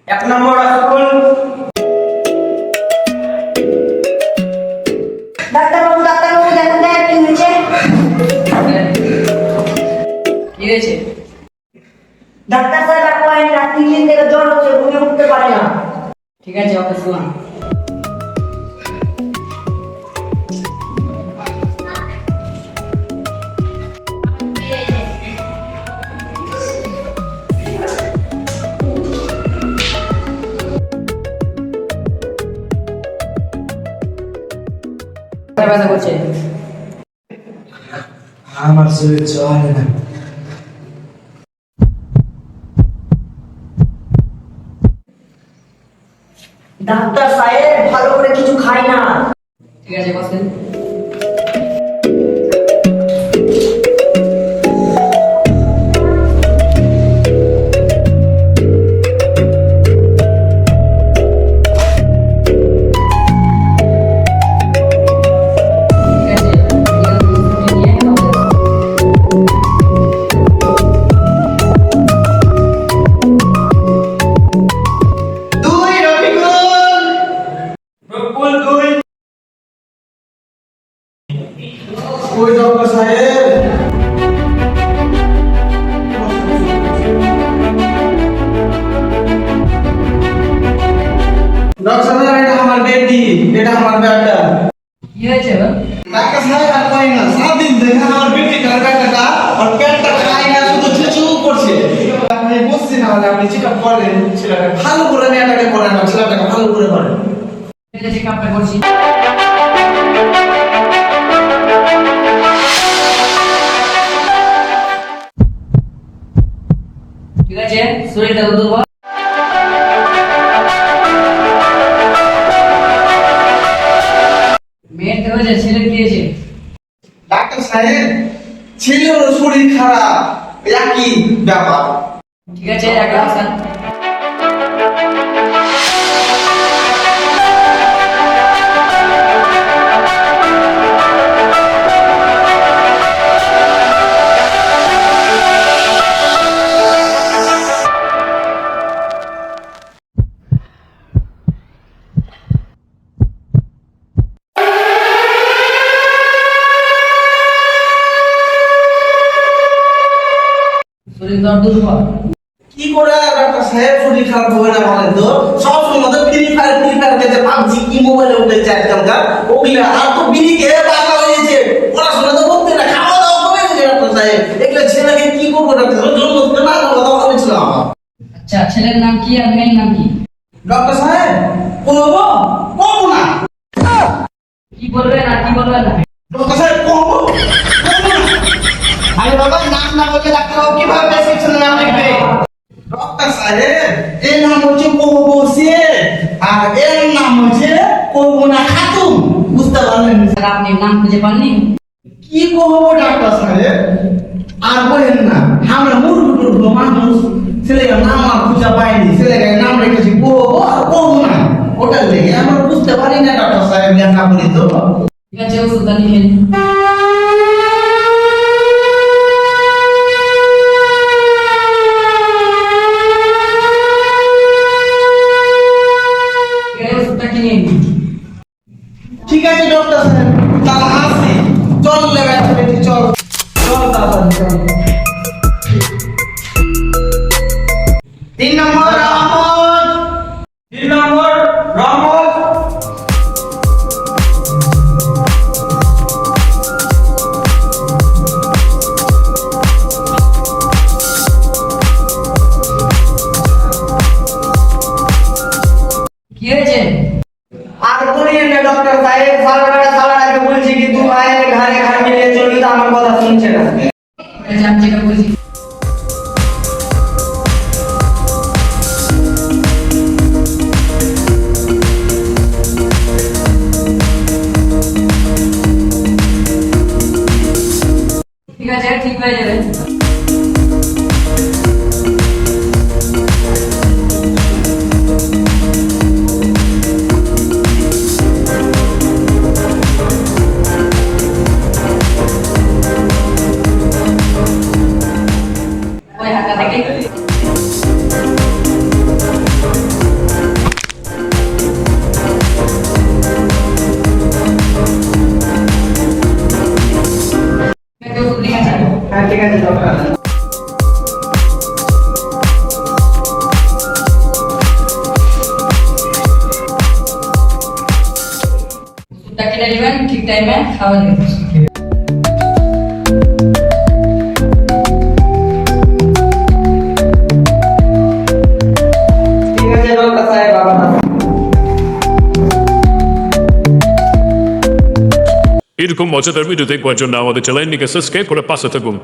এক নম্বর স্কুল। ডাক্তারবাবু দেখুন তো কি হয়েছে। কি হয়েছে? ডাক্তার সাহেব এখন রাত 3 দিন থেকে জ্বর হচ্ছে, ঘুমিয়ে উঠতে পারে না। ঠিক আছে, ওকে শুন। ব্যথা করছে। আমার শরীর চলে না। ডাক্তার সাহেব ভালো করে কিছু খাই না। ঠিক আছে, বসেন। ওই ডক্টর সাহেব, ডক্টর সাহেব এটা আমার বেটি, এটা আমার বেটা। কি হয়েছে? ডাক্তার সাহেব আর কই না, 7 দিন ধরে আমার বেটি কার বেটাটা আর পেটটা খায় না, শুধু চুচু করছে। আমি বুঝছি না, আপনি চেক আপ করেন ছেলেটাকে ভালো করে, মেয়েটাকে করেন না, ছেলেটাকে ভালো করে করেন। এটা চেক আপটা করছি। ঠিক আছে, শরীরটা দুর্বল। মেয়ের কি হয়েছে? ছেলে কি হয়েছে? ডাক্তার সাহেব ছেলের শরীর খারাপ, একই ব্যাপার। ঠিক আছে, একটা বসান। শরীর তো দুর্বল। কি করে ডাক্তার সাহেব শরীর খারাপ হবে না বলেন তো? সব সময় তো ফ্রি ফায়ার খেলতে, পাবজি কি মোবাইলে উঠেছে আজকালকার, ওগুলা আর তো বিড়ি খেয়ে পাগলা হয়ে গেছে। পড়াশোনা তো করতে না, খাওয়া দাওয়া কমে গেছে ডাক্তার সাহেব। এগুলো ছেলেকে কি করবো ডাক্তার সাহেব? জন্ম থেকে না কথা বলেছিল আমার। আচ্ছা, ছেলের নাম কি আর মেয়ের নাম কি? ডাক্তার সাহেব করবো করবো না। কি বলবেন আর কি বলবেন না? ডাক্তার সাহেব করবো করবো না। আরে বাবা, নাম না বললে ডাক্তারবাবু কিভাবে প্রেসক্রিপশনে নাম লিখবে? ডক্টর সাহেব এর নাম হচ্ছে কবসে, আর এর নাম হচ্ছে কবুনা খাতুন। বুঝতে পারলেন? স্যার, আপনি নাম খুঁজে পাননি? কি করবো ডাক্তার সাহেব? আর বলেন না, আমরা মূর্খ মানুষ, ছেলেটার নাম আর খুঁজে পাইনি, ছেলেটার নাম রেখেছি কবো আর কবুনা। ওটার লেগে আমরা বুঝতে পারি না ডাক্তার সাহেব, লেখা করি তো। ঠিক আছে, ওষুধটা লিখে নিন। ওষুধটা কিনে নিন। ঠিক আছে ডক্টর সাহেব, তাহলে আসি। চল লেগে চল চল তাড়াতাড়ি চল। 3 নম্বর রহমত, 3 নম্বর রহমত। কি হয়েছে? আর বলিয়েন না ডক্টর সাহেব, সালাটাকে বলছি কিন্তু ভাইয়ের ঘাড়ে ঘাড় মিলিয়ে চলি, তো আমার কথা শুনছে না। ঠিক আছে, আমি চেক আপ করছি। ঠিক আছে ডক্টর। ওষুধটা কিনে নেবেন, ঠিক টাইমে খাওয়া যাবে। ঠিক আছে ডক্টর সাহেব, আবার এরকম মজাদার ভিডিও দেখবার জন্য আমাদের চ্যানেলটিকে সাবস্ক্রাইব করে পাশে থাকুন।